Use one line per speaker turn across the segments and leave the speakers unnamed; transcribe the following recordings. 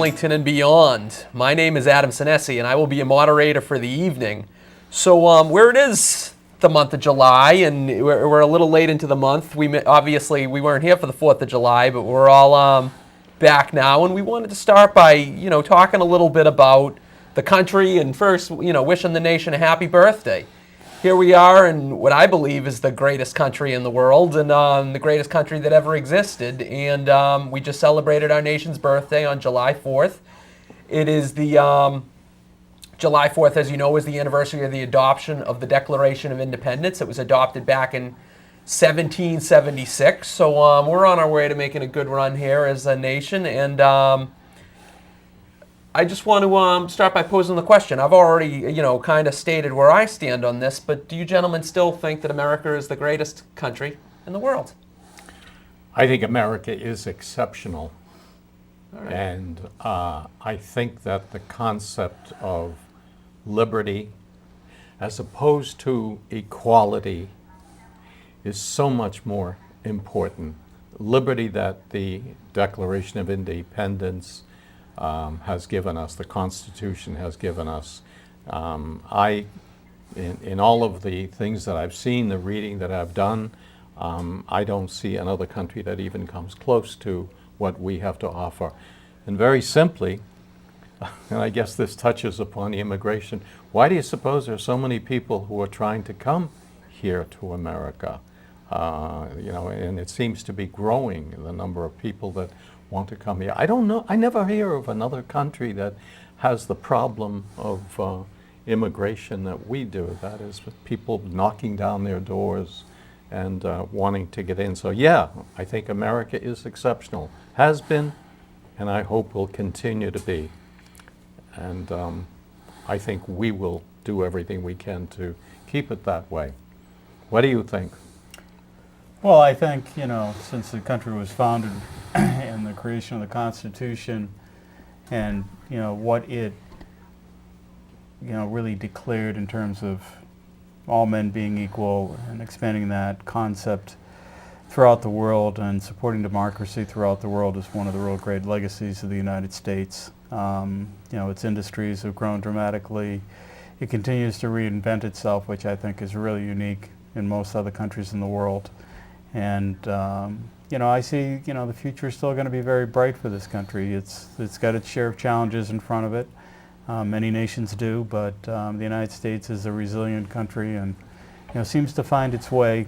Burlington and beyond. My name is Adam Sinesi, and I will be a moderator for the evening. So where it is the month of July, and we're a little late into the month. Obviously, we weren't here for the 4th of July, but we're all back now, and we wanted to start by, talking a little bit about the country, and first, wishing the nation a happy birthday. Here we are in what I believe is the greatest country in the world, and the greatest country that ever existed. And we just celebrated our nation's birthday on July 4th. It is the July 4th, as you know, is the anniversary of the adoption of the Declaration of Independence. It was adopted back in 1776. So we're on our way to making a good run here as a nation. And I just want to start by posing the question. I've already, kind of stated where I stand on this, but do you gentlemen still think that America is the greatest country in the world?
I think America is exceptional.
All right.
And I think that the concept of liberty, as opposed to equality, is so much more important. Liberty that the Declaration of Independence has given us, the Constitution has given us. In all of the things that I've seen, the reading that I've done, I don't see another country that even comes close to what we have to offer. And very simply, and I guess this touches upon the immigration, why do you suppose there are so many people who are trying to come here to America? And it seems to be growing, the number of people that want to come here. I don't know. I never hear of another country that has the problem of immigration that we do. That is, with people knocking down their doors and wanting to get in. So yeah, I think America is exceptional, has been, and I hope will continue to be. And I think we will do everything we can to keep it that way. What do you think?
Well, I think, since the country was founded in the creation of the Constitution and, what it, really declared in terms of all men being equal and expanding that concept throughout the world and supporting democracy throughout the world is one of the real great legacies of the United States. Its industries have grown dramatically. It continues to reinvent itself, which I think is really unique in most other countries in the world. And I see, the future is still going to be very bright for this country. It's got its share of challenges in front of it. Many nations do, but the United States is a resilient country and, seems to find its way,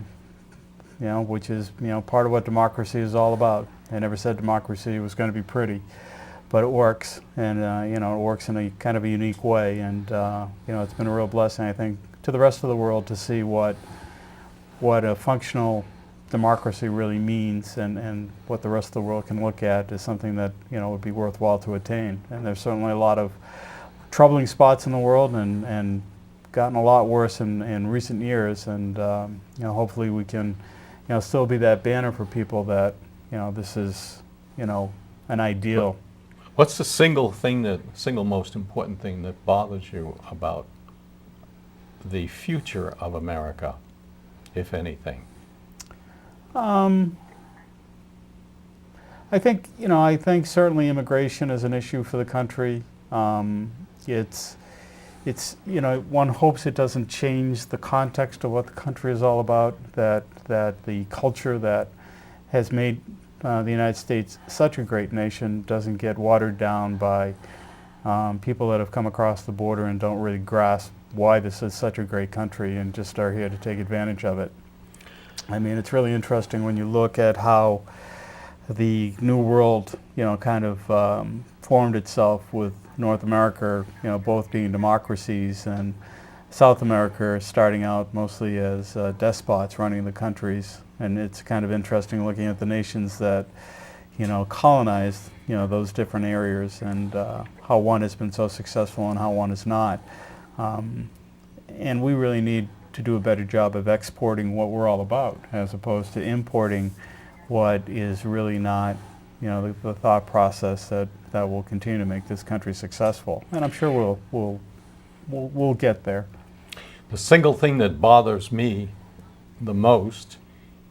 which is, part of what democracy is all about. I never said democracy was going to be pretty, but it works, and, it works in a kind of a unique way. And, it's been a real blessing, I think, to the rest of the world to see what a functional democracy really means, and what the rest of the world can look at is something that would be worthwhile to attain. And there's certainly a lot of troubling spots in the world, and gotten a lot worse in recent years. And hopefully we can still be that banner for people that this is an ideal.
What's the single most important thing that bothers you about the future of America, if anything?
I think certainly immigration is an issue for the country. It's one hopes it doesn't change the context of what the country is all about, that the culture that has made the United States such a great nation doesn't get watered down by people that have come across the border and don't really grasp why this is such a great country and just are here to take advantage of it. I mean, it's really interesting when you look at how the New World, kind of formed itself with North America, both being democracies, and South America starting out mostly as despots running the countries. And it's kind of interesting looking at the nations that, colonized, those different areas, and how one has been so successful and how one is not. And we really need to do a better job of exporting what we're all about, as opposed to importing what is really not, the thought process that will continue to make this country successful. And I'm sure we'll get there.
The single thing that bothers me the most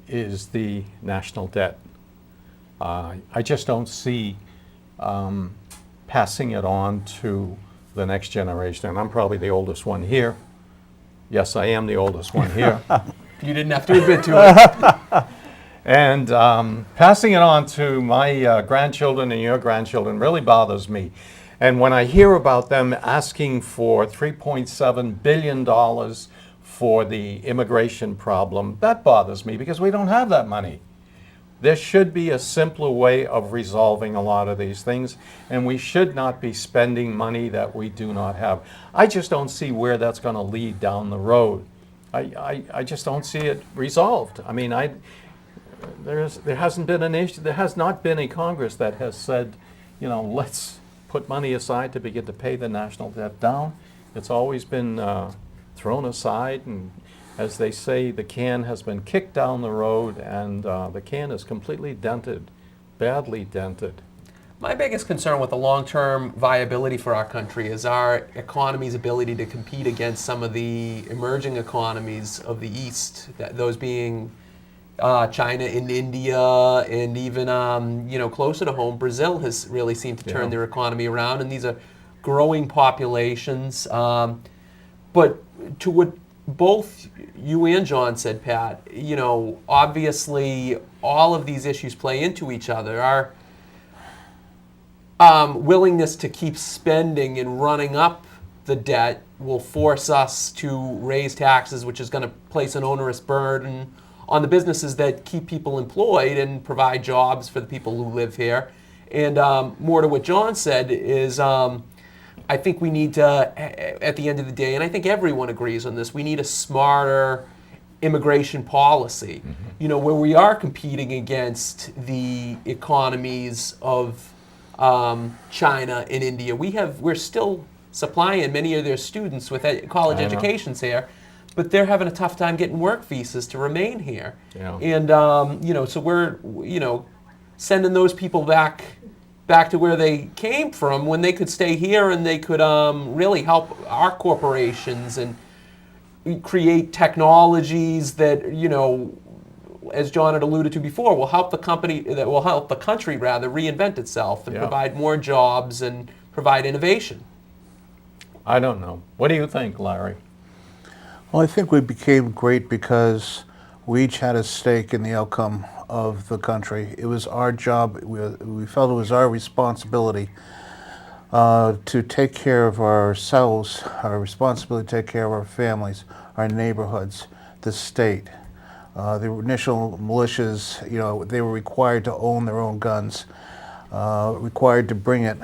is the national debt. I just don't see passing it on to the next generation. And I'm probably the oldest one here. Yes, I am the oldest one here.
You didn't have to admit to it.
And passing it on to my grandchildren and your grandchildren really bothers me. And when I hear about them asking for $3.7 billion for the immigration problem, that bothers me because we don't have that money. There should be a simpler way of resolving a lot of these things, and we should not be spending money that we do not have. I just don't see where that's going to lead down the road. I just don't see it resolved. I mean, there hasn't been there has not been a Congress that has said, you know, let's put money aside to begin to pay the national debt down. It's always been thrown aside, and as they say, the can has been kicked down the road, and the can is completely dented, badly dented.
My biggest concern with the long-term viability for our country is our economy's ability to compete against some of the emerging economies of the East, those being China and India, and even closer to home, Brazil has really seemed to turn their economy around, and these are growing populations. But to what both you and John said, Pat, obviously all of these issues play into each other. Our willingness to keep spending and running up the debt will force us to raise taxes, which is going to place an onerous burden on the businesses that keep people employed and provide jobs for the people who live here. And more to what John said is I think we need to, at the end of the day, and I think everyone agrees on this, we need a smarter immigration policy, where we are competing against the economies of China and India. We're still supplying many of their students with college educations here, but they're having a tough time getting work visas to remain here.
Yeah.
And, so we're, sending those people back to where they came from when they could stay here and they could really help our corporations and create technologies that, as John had alluded to before, will help the country reinvent itself and provide more jobs and provide innovation.
I don't know. What do you think, Larry?
Well, I think we became great because we each had a stake in the outcome of the country. It was our job. We felt it was our responsibility to take care of ourselves, our responsibility to take care of our families, our neighborhoods, the state. The initial militias, they were required to own their own guns, required to bring it,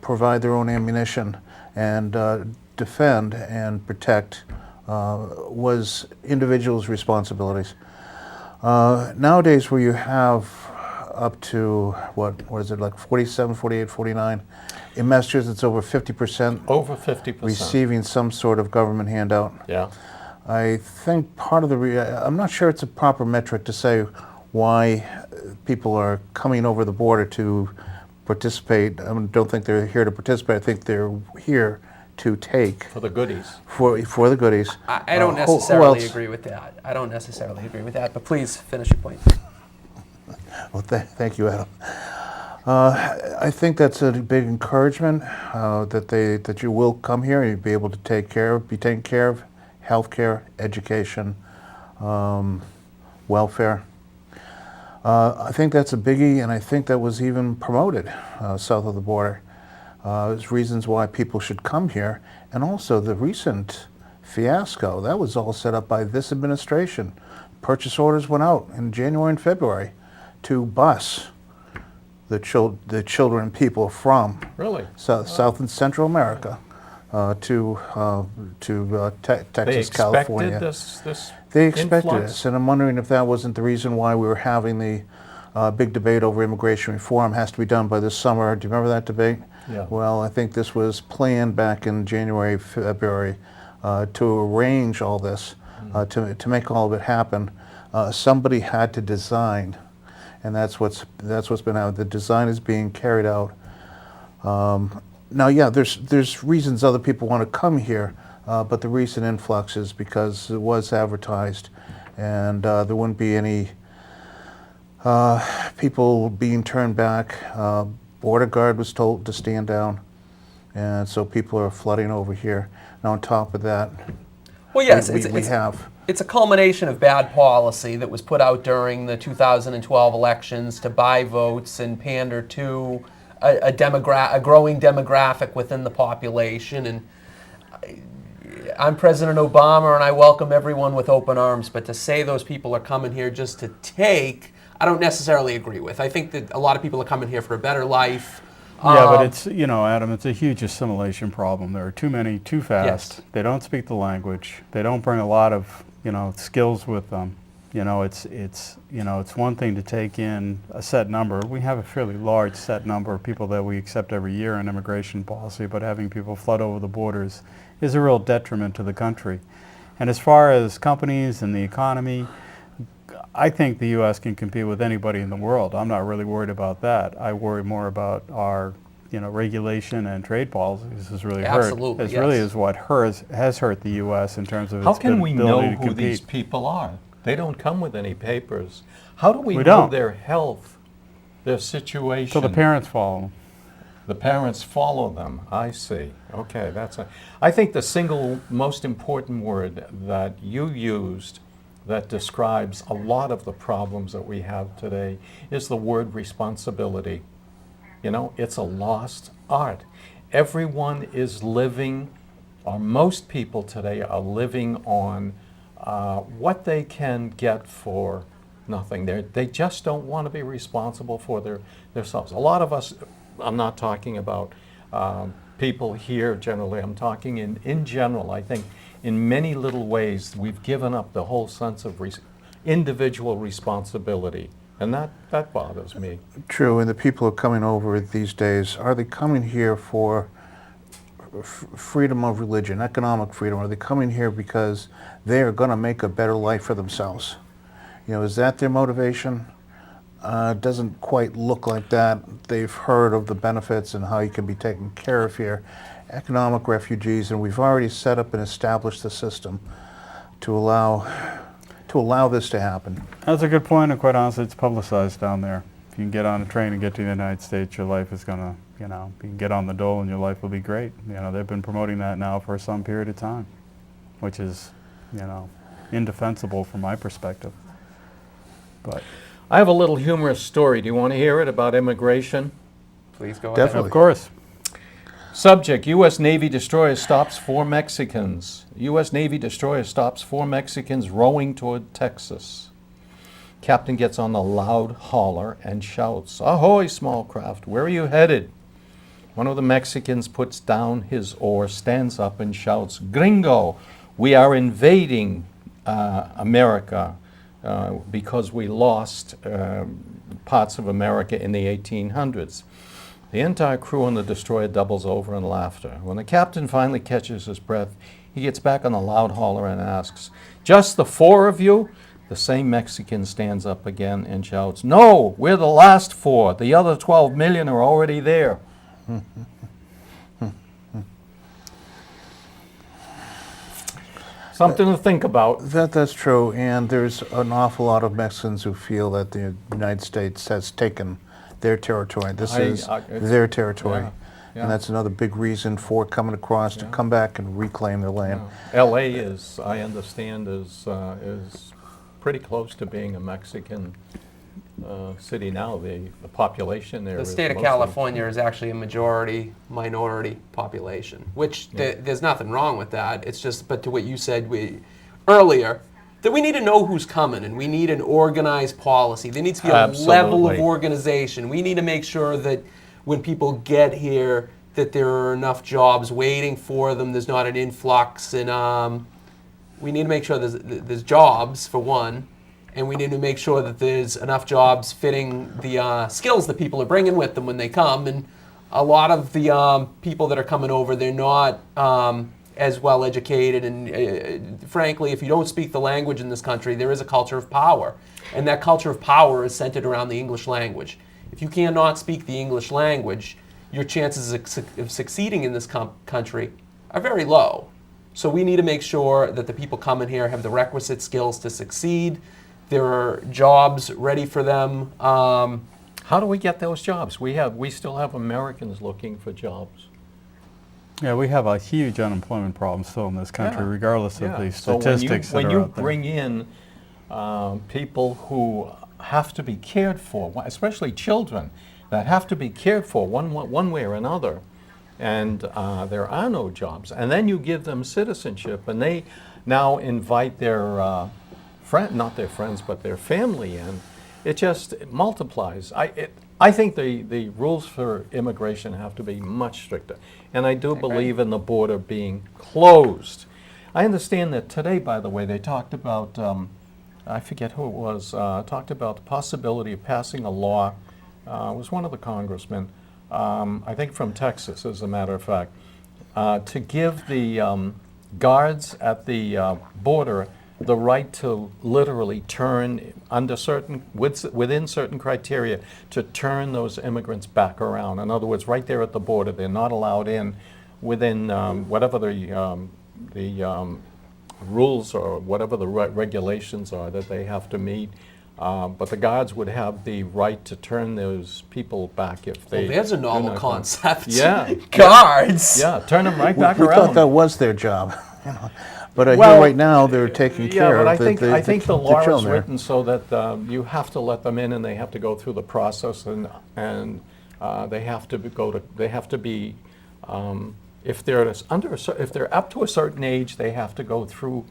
provide their own ammunition, and defend and protect was individuals' responsibilities. Nowadays, where you have up to, what is it, like 47, 48, 49? In Massachusetts, over 50%.
Over 50%.
Receiving some sort of government handout.
Yeah.
I think part of I'm not sure it's a proper metric to say why people are coming over the border to participate. I don't think they're here to participate. I think they're here to take.
For the goodies.
For the goodies.
I don't necessarily agree with that. But please finish your point.
Well, thank you, Adam. I think that's a big encouragement that you will come here and you'll be able to be taken care of, healthcare, education, welfare. I think that's a biggie, and I think that was even promoted south of the border. There's reasons why people should come here, and also the recent fiasco, that was all set up by this administration. Purchase orders went out in January and February to bus the children and people from South and Central America to Texas, California. They expected this, and I'm wondering if that wasn't the reason why we were having the big debate over immigration reform. Has to be done by this summer. Do you remember that debate?
Yeah.
Well, I think this was planned back in January, February, to arrange all this, to make all of it happen. Somebody had to design, and that's what's been out. The design is being carried out. Now, yeah, there's reasons other people want to come here, but the recent influx is because it was advertised, and there wouldn't be any people being turned back. Border guard was told to stand down. and so people are flooding over here. And on top of that,
Well, yes,
we have.
It's a culmination of bad policy that was put out during the 2012 elections to buy votes and pander to a growing demographic within the population. And I'm President Obama, and I welcome everyone with open arms. But to say those people are coming here just to take, I don't necessarily agree with. I think that a lot of people are coming here for a better life.
Yeah, but it's, Adam, it's a huge assimilation problem. There are too many, too fast.
Yes.
They don't speak the language. They don't bring a lot of, skills with them. It's one thing to take in a set number. We have a fairly large set number of people that we accept every year in immigration policy, but having people flood over the borders is a real detriment to the country. And as far as companies and the economy, I think the U.S. can compete with anybody in the world. I'm not really worried about that. I worry more about our, regulation and trade policies has really
Absolutely,
hurt. It
yes.
really is what has hurt the U.S. in terms of
How
its
can we know
ability to
who
compete.
these people are? They don't come with any papers. How do we
We
know
don't.
their health, their situation?
So the parents follow them.
The parents follow them. I see. Okay, I think the single most important word that you used that describes a lot of the problems that we have today is the word responsibility. It's a lost art. Everyone is living, or most people today are living on what they can get for nothing. They just don't want to be responsible for themselves. A lot of us, I'm not talking about people here generally, I'm talking in general. I think in many little ways we've given up the whole sense of individual responsibility, and that bothers me.
True, and the people who are coming over these days, are they coming here for freedom of religion, economic freedom? Are they coming here because they are going to make a better life for themselves? Is that their motivation? It doesn't quite look like that. They've heard of the benefits and how you can be taken care of here. Economic refugees, and we've already set up and established the system to allow this to happen.
That's a good point, and quite honestly, it's publicized down there. If you can get on a train and get to the United States, your life is going to, you can get on the dole and your life will be great. They've been promoting that now for some period of time, which is, indefensible from my perspective. But
I have a little humorous story. Do you want to hear it about immigration?
Please go
Definitely.
ahead.
of course.
Subject, U.S. Navy destroyer stops 4 Mexicans. U.S. Navy destroyer stops 4 Mexicans rowing toward Texas. Captain gets on the loud hauler and shouts, "Ahoy, small craft, where are you headed?" One of the Mexicans puts down his oar, stands up and shouts, "Gringo, we are invading America because we lost parts of America in the 1800s. The entire crew on the destroyer doubles over in laughter. When the captain finally catches his breath, he gets back on the loud hauler and asks, "Just the 4 of you?" The same Mexican stands up again and shouts, "No, we're the last 4. The other 12 million are already there." Something to think about.
That's true, and there's an awful lot of Mexicans who feel that the United States has taken their territory. This is their territory.
Yeah.
And that's another big reason for coming across to come back and reclaim their land.
L.A. is, I understand, is pretty close to being a Mexican city now. The population there
The
is
state of
mostly-
California is actually a majority-minority population, which there's nothing wrong with that. It's just, but to what you said earlier, that we need to know who's coming, and we need an organized policy. There needs to be a level of
Absolutely.
organization. We need to make sure that when people get here, that there are enough jobs waiting for them. There's not an influx, and we need to make sure there's jobs for one. And we need to make sure that there's enough jobs fitting the skills that people are bringing with them when they come. And a lot of the people that are coming over, they're not as well educated. And frankly, if you don't speak the language in this country, there is a culture of power. And that culture of power is centered around the English language. If you cannot speak the English language, your chances of succeeding in this country are very low. So we need to make sure that the people coming here have the requisite skills to succeed. There are jobs ready for them.
How do we get those jobs? We still have Americans looking for jobs.
Yeah, we have a huge unemployment problem still in this country,
Yeah.
regardless of the
So
statistics
when
that
you
are out there.
bring in people who have to be cared for, especially children that have to be cared for one way or another, and there are no jobs, and then you give them citizenship, and they now invite their not their friends, but their family in, it just multiplies. I think the rules for immigration have to be much stricter. And I do believe in the border being closed. I understand that today, by the way, they talked about, I forget who it was, talked about the possibility of passing a law. It was one of the congressmen, I think from Texas, as a matter of fact, to give the guards at the border the right to literally turn within certain criteria to turn those immigrants back around. In other words, right there at the border, they're not allowed in within whatever the rules or whatever the regulations are that they have to meet. But the guards would have the right to turn those people back if they.
Well, there's a
do
novel
not
concept.
Yeah.
Guards.
Yeah, turn them right back
We
around.
thought that was their job. But I
Well,
hear right now they're taking care
Yeah, but
of
I think the law is
children.
written so that you have to let them in, and they have to go through the process, and they have to be if they're if they're up to a certain age, they have to go through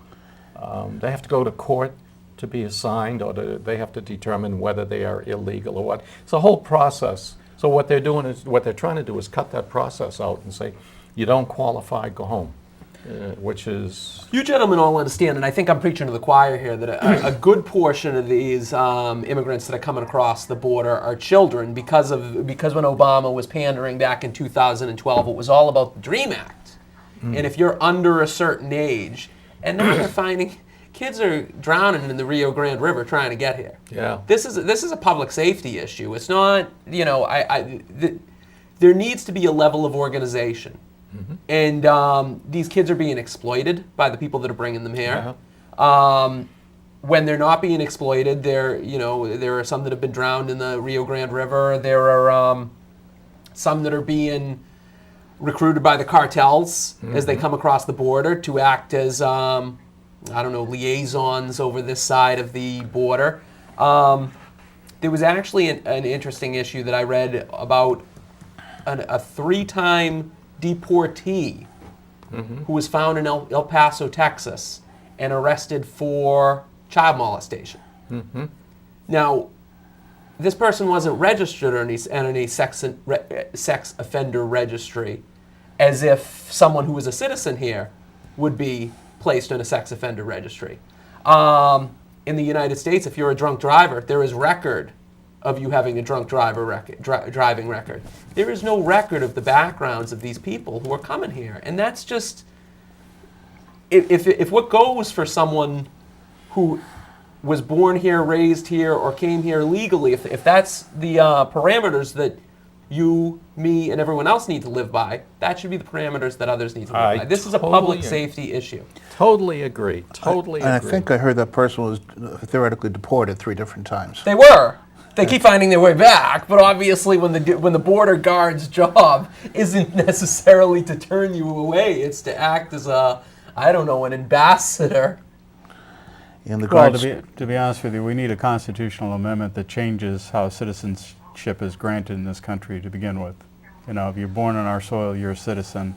they have to go to court to be assigned, or they have to determine whether they are illegal or what. It's a whole process. So what they're trying to do is cut that process out and say, you don't qualify, go home. Which is...
You gentlemen all understand, and I think I'm preaching to the choir here, that a good portion of these immigrants that are coming across the border are children because when Obama was pandering back in 2012, it was all about the DREAM Act. And if you're under a certain age, and now they're finding kids are drowning in the Rio Grande River trying to get here.
Yeah.
This is a public safety issue. It's not, there needs to be a level of organization. And these kids are being exploited by the people that are bringing them here. When they're not being exploited, there are some that have been drowned in the Rio Grande River. There are some that are being recruited by the cartels as they come across the border to act as, liaisons over this side of the border. There was actually an interesting issue that I read about a 3-time deportee who was found in El Paso, Texas, and arrested for child molestation. Now, this person wasn't registered on any sex offender registry, as if someone who was a citizen here would be placed on a sex offender registry. In the United States, if you're a drunk driver, there is record of you having a drunk driving record. There is no record of the backgrounds of these people who are coming here. And that's just, if what goes for someone who was born here, raised here, or came here legally, if that's the parameters that you, me, and everyone else need to live by, that should be the parameters that others need to live by. This is a public safety issue.
Totally agree. Totally agree.
And I think I heard that person was theoretically deported 3 different times.
They were. They keep finding their way back, but obviously when the border guard's job isn't necessarily to turn you away, it's to act as an ambassador.
And the
Well,
guards,
to be honest with you, we need a constitutional amendment that changes how citizenship is granted in this country to begin with. If you're born on our soil, you're a citizen.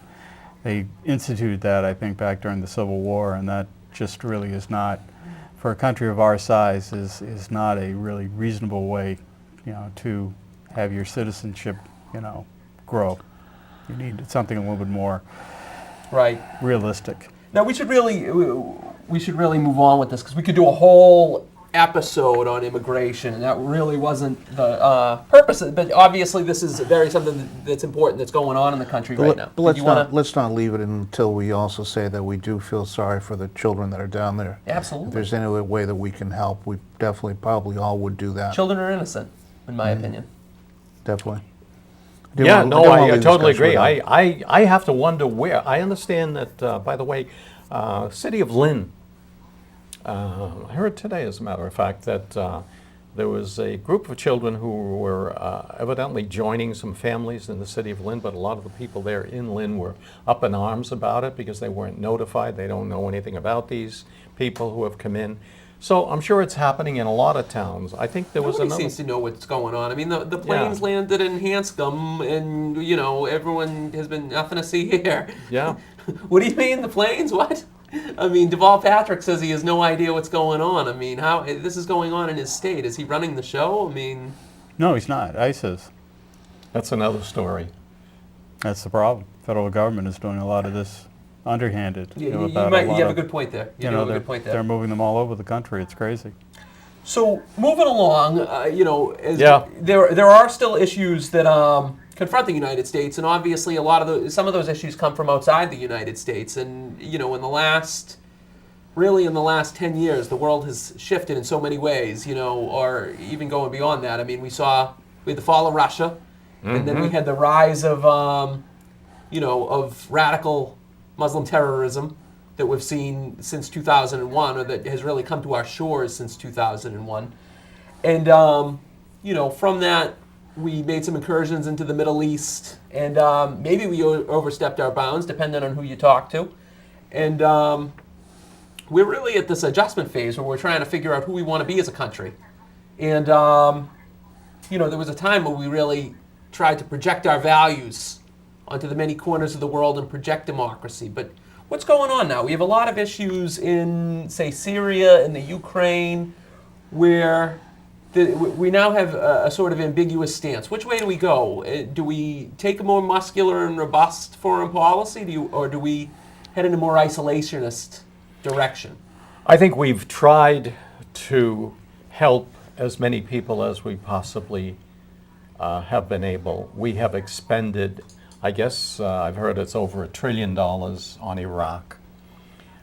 They instituted that, I think, back during the Civil War, and that just really is not, for a country of our size, is not a really reasonable way, to have your citizenship, grow. You need something a little bit more realistic.
Now we should really move on with this, because we could do a whole episode on immigration, and that really wasn't the purpose. But obviously, this is something that's important that's going on in the country right now.
But let's not leave it until we also say that we do feel sorry for the children that are down there.
Absolutely.
If there's any way that we can help, we definitely probably all would do that.
Children are innocent, in my opinion.
Definitely.
I totally agree. I have to wonder where. I understand that, by the way, city of Lynn, I heard today, as a matter of fact, that there was a group of children who were evidently joining some families in the city of Lynn, but a lot of the people there in Lynn were up in arms about it because they weren't notified. They don't know anything about these people who have come in. So I'm sure it's happening in a lot of towns. I think there was
Nobody
another.
seems to know what's going on. I mean, the planes landed in Hanscom, and everyone has been nothing to see here.
Yeah.
What do you mean, the planes? What? I mean, Deval Patrick says he has no idea what's going on. I mean, how this is going on in his state? Is he running the show? I mean,
No, he's not. ICE is.
That's another story.
That's the problem. Federal government is doing a lot of this underhanded.
you
without a lot
have a
of-
good point there. You
You
do
know,
have a
they're,
good point
they're
there.
moving them all over the country. It's crazy.
So moving along,
Yeah.
there are still issues that confront the United States, and obviously some of those issues come from outside the United States. And in the last 10 years, the world has shifted in so many ways. Or even going beyond that. I mean, we had the fall of Russia, and then we had the rise of of radical Muslim terrorism that we've seen since 2001, or that has really come to our shores since 2001. And, from that, we made some incursions into the Middle East, and maybe we overstepped our bounds, depending on who you talk to. And we're really at this adjustment phase where we're trying to figure out who we want to be as a country. And, there was a time where we really tried to project our values onto the many corners of the world and project democracy. But what's going on now? We have a lot of issues in, say, Syria and the Ukraine, where we now have a sort of ambiguous stance. Which way do we go? Do we take a more muscular and robust foreign policy, or do we head in a more isolationist direction?
I think we've tried to help as many people as we possibly have been able. We have expended, I guess I've heard it's over $1 trillion on Iraq.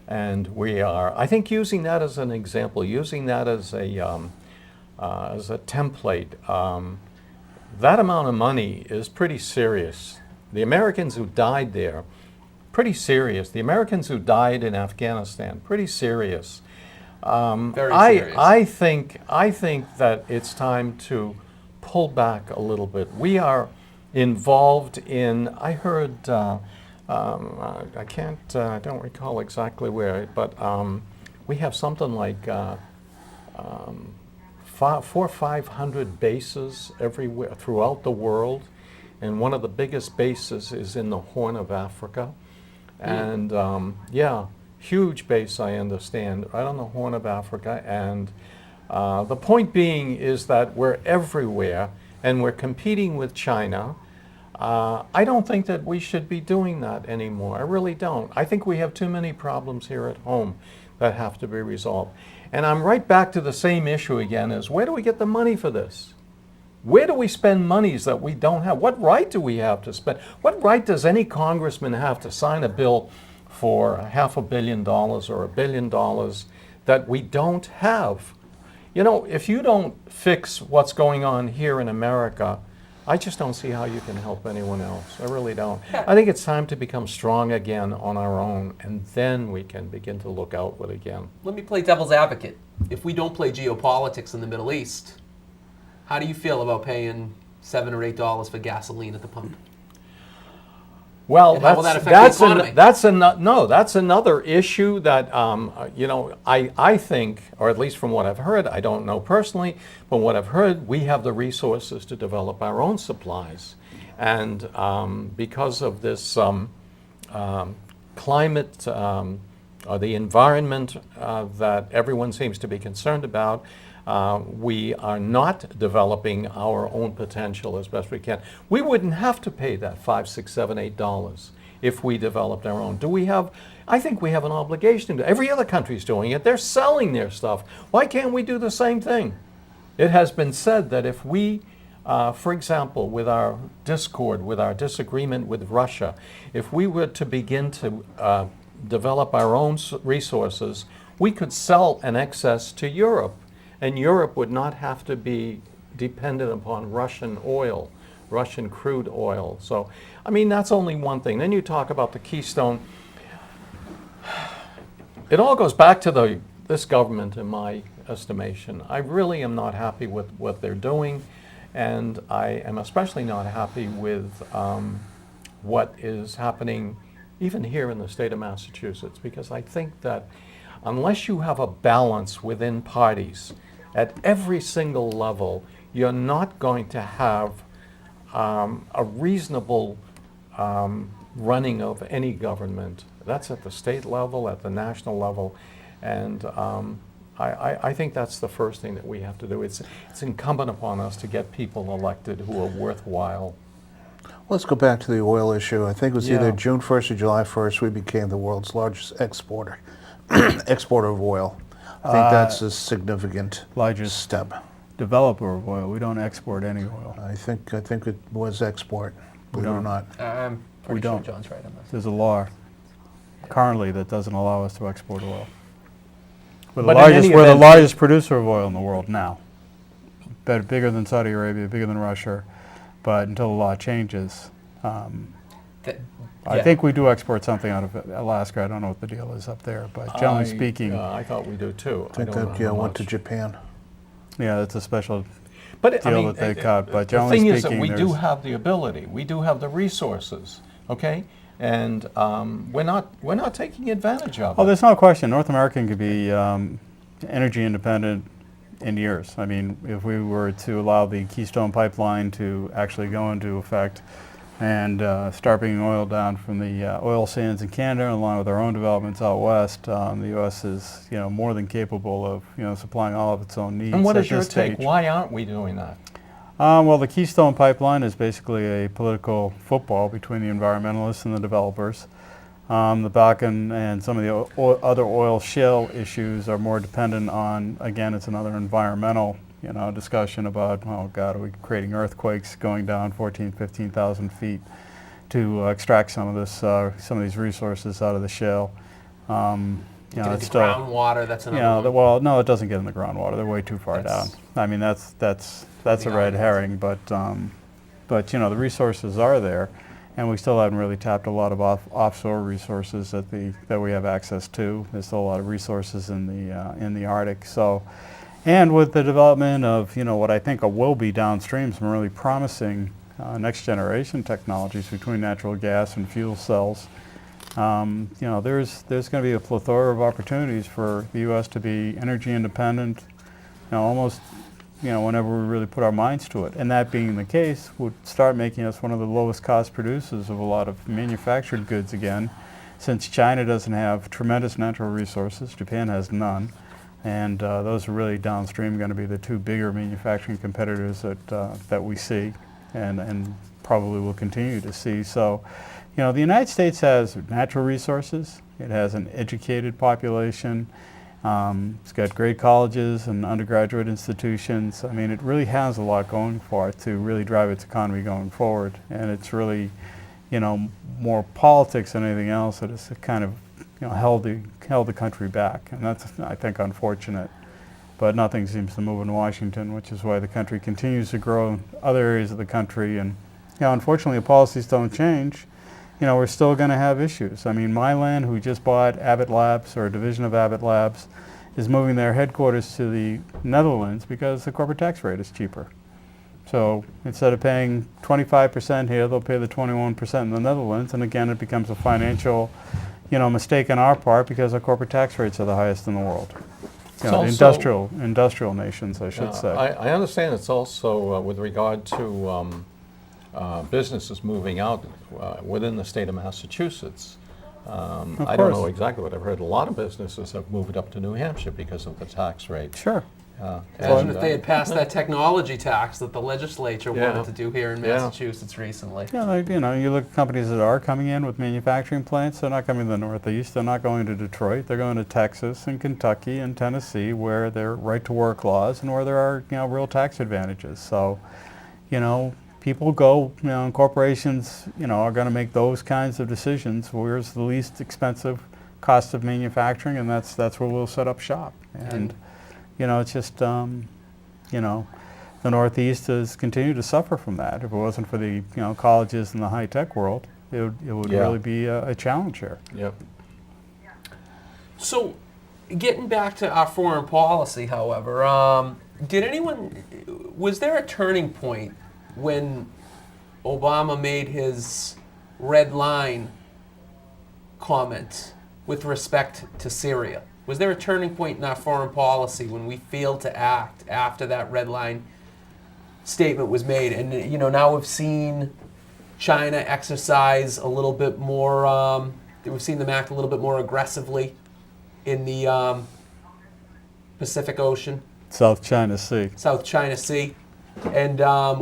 And we are, I think, using that as an example, using that as a template. That amount of money is pretty serious. The Americans who died there, pretty serious. The Americans who died in Afghanistan, pretty serious.
Very serious.
I think that it's time to pull back a little bit. We are involved in, I heard, I don't recall exactly where, but we have something like 400 or 500 bases everywhere throughout the world, and one of the biggest bases is in the Horn of Africa. And huge base, I understand, right on the Horn of Africa. And the point being is that we're everywhere, and we're competing with China. I don't think that we should be doing that anymore. I really don't. I think we have too many problems here at home that have to be resolved. And I'm right back to the same issue again, is where do we get the money for this? Where do we spend monies that we don't have? What right do we have to spend? What right does any congressman have to sign a bill for $500 million or $1 billion that we don't have? If you don't fix what's going on here in America, I just don't see how you can help anyone else. I really don't. I think it's time to become strong again on our own, and then we can begin to look outward again.
Let me play devil's advocate. If we don't play geopolitics in the Middle East, how do you feel about paying $7 or $8 for gasoline at the pump?
Well,
And how will that affect the economy?
That's another issue that I think, or at least from what I've heard, I don't know personally, but what I've heard, we have the resources to develop our own supplies, and because of this climate or the environment that everyone seems to be concerned about. We are not developing our own potential as best we can. We wouldn't have to pay that $5, $6, $7, $8 if we developed our own. Do we have? I think we have an obligation to. Every other country's doing it. They're selling their stuff. Why can't we do the same thing? It has been said that if we, for example, with our discord, with our disagreement with Russia, if we were to begin to develop our own resources, we could sell an excess to Europe. And Europe would not have to be dependent upon Russian oil, Russian crude oil. So, I mean, that's only one thing. Then you talk about the Keystone. It all goes back to this government, in my estimation, I really am not happy with what they're doing, and I am especially not happy with what is happening even here in the state of Massachusetts, because I think that unless you have a balance within parties at every single level, you're not going to have a reasonable running of any government. That's at the state level, at the national level, and I think that's the first thing that we have to do. It's incumbent upon us to get people elected who are worthwhile.
Let's go back to the oil issue. I think it was either
Yeah.
June 1st or July 1st we became the world's largest exporter of oil. I think that's a significant
Largest
step.
developer of oil. We don't export any oil.
I think it was export, believe it or
don't.
not.
I'm pretty
We
sure
don't.
John's right on this.
There's a law currently that doesn't allow us to export oil. We're the
But in
largest,
any
we're the
event-
largest producer of oil in the world now. Bigger than Saudi Arabia, bigger than Russia, but until the law changes,
That-
I
yeah.
think we do export something out of Alaska. I don't know what the deal is up there, but generally speaking,
I thought we do too.
I think
don't
that
know how
went to
much.
Japan.
yeah, it's a special
But I
deal
mean,
that they cut, but
the
generally
thing is that
speaking,
we do
there's-
have the ability, we do have the resources, okay, and we're not taking advantage of
Oh,
it.
there's no question. North America could be energy independent in years. I mean, if we were to allow the Keystone Pipeline to actually go into effect and start bringing oil down from the oil sands in Canada, along with our own developments out west, the U.S. is, more than capable of, supplying all of its own needs.
And what
at
is your
this
take?
stage.
Why aren't we doing that?
Well, the Keystone Pipeline is basically a political football between the environmentalists and the developers. The Bakken and some of the other oil shale issues are more dependent on, again, it's another environmental, discussion about, oh God, are we creating earthquakes going down 14, 15,000 feet to extract some of these resources out of the shale.
Get
It's
into
still,
groundwater, that's another one.
well, no, it doesn't get in the groundwater. They're way too far down.
That's-
I mean, that's a
Beyond
red
that.
herring, but the resources are there, and we still haven't really tapped a lot of offshore resources that we have access to. There's still a lot of resources in the Arctic. So, and with the development of what I think will be downstream some really promising next generation technologies between natural gas and fuel cells. There's going to be a plethora of opportunities for the U.S. to be energy independent, almost, whenever we really put our minds to it. And that being the case, would start making us one of the lowest cost producers of a lot of manufactured goods again, since China doesn't have tremendous natural resources, Japan has none, and those are really downstream going to be the two bigger manufacturing competitors that we see, and probably will continue to see. So, the United States has natural resources. It has an educated population. It's got great colleges and undergraduate institutions. I mean, it really has a lot going for it to really drive its economy going forward. And it's really, more politics than anything else that has kind of, held the country back. And that's, I think, unfortunate. But nothing seems to move in Washington, which is why the country continues to grow in other areas of the country. And, unfortunately, if policies don't change, we're still going to have issues. I mean, Mylan, who just bought Abbott Labs, or a division of Abbott Labs, is moving their headquarters to the Netherlands because the corporate tax rate is cheaper. So instead of paying 25% here, they'll pay the 21% in the Netherlands, and again, it becomes a financial, mistake on our part because our corporate tax rates are the highest in the world.
It's also-
Industrial nations, I should say.
I understand it's also with regard to businesses moving out within the state of Massachusetts. I don't know
course.
exactly what I've heard. A lot of businesses have moved up to New Hampshire because of the tax rate.
Sure.
Imagine if they had passed that technology tax that the legislature
Yeah.
wanted to do here in
Yeah.
Massachusetts recently.
Yeah, you look at companies that are coming in with manufacturing plants, they're not coming to the Northeast, they're not going to Detroit, they're going to Texas and Kentucky and Tennessee, where there are right-to-work laws and where there are, real tax advantages. So, people go, and corporations, are going to make those kinds of decisions. Where's the least expensive cost of manufacturing, and that's where we'll set up shop. And, it's just, the Northeast has continued to suffer from that. If it wasn't for the, colleges in the high-tech world, it would
Yeah.
really be a challenge here.
Yep.
So, getting back to our foreign policy, however, was there a turning point when Obama made his red line comment with respect to Syria? Was there a turning point in our foreign policy when we failed to act after that red line statement was made? And now we've seen China exercise a little bit more. We've seen them act a little bit more aggressively in the Pacific Ocean,
South China Sea.
South China Sea, and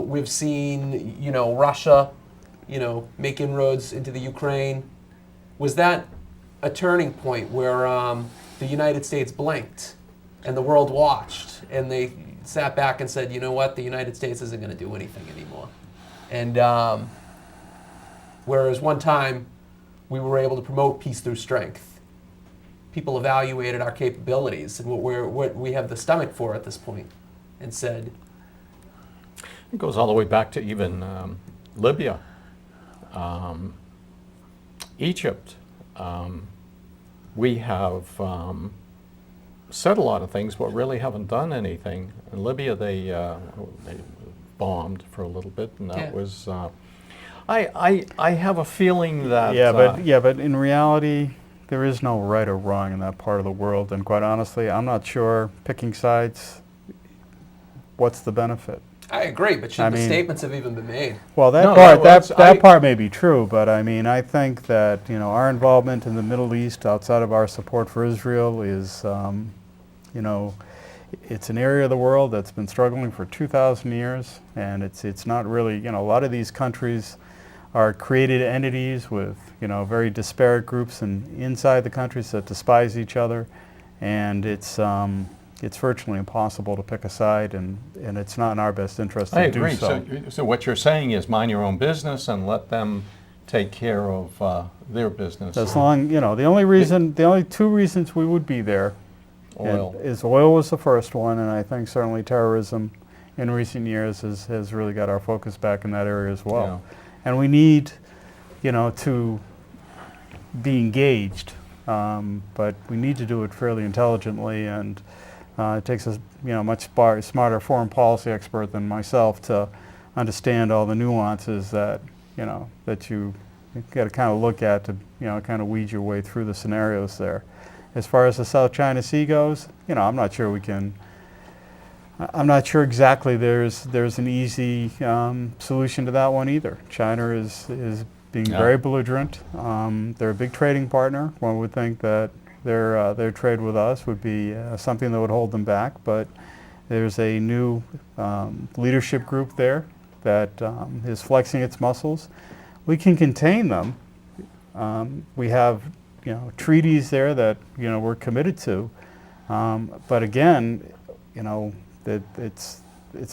we've seen Russia, make inroads into the Ukraine. Was that a turning point where the United States blinked and the world watched and they sat back and said, you know what, the United States isn't going to do anything anymore? And whereas one time we were able to promote peace through strength, people evaluated our capabilities and what we have the stomach for at this point and said.
It goes all the way back to even Libya, Egypt. We have said a lot of things, but really haven't done anything. In Libya, they bombed for a little bit, and that was. I have a feeling that.
But in reality, there is no right or wrong in that part of the world, and quite honestly, I'm not sure picking sides. What's the benefit?
I agree, but the statements have even been made?
Well, that part may be true, but I think that our involvement in the Middle East, outside of our support for Israel, is it's an area of the world that's been struggling for 2,000 years, and it's not really a lot of these countries are created entities with very disparate groups inside the countries that despise each other, and it's virtually impossible to pick a side, and it's not in our best interest to do so.
I agree. So what you're saying is mind your own business and let them take care of their business.
As long, the only two reasons we would be there is oil was the first one, and I think certainly terrorism in recent years has really got our focus back in that area as well.
Yeah.
And we need, to be engaged, but we need to do it fairly intelligently, and it takes a much smarter foreign policy expert than myself to understand all the nuances that that you got to kind of look at to kind of weed your way through the scenarios there. As far as the South China Sea goes, I'm not sure we can. I'm not sure exactly there's an easy solution to that one either. China is being very belligerent. They're a big trading partner. One would think that their trade with us would be something that would hold them back, but there's a new leadership group there that is flexing its muscles. We can contain them. We have treaties there that we're committed to, but again, it's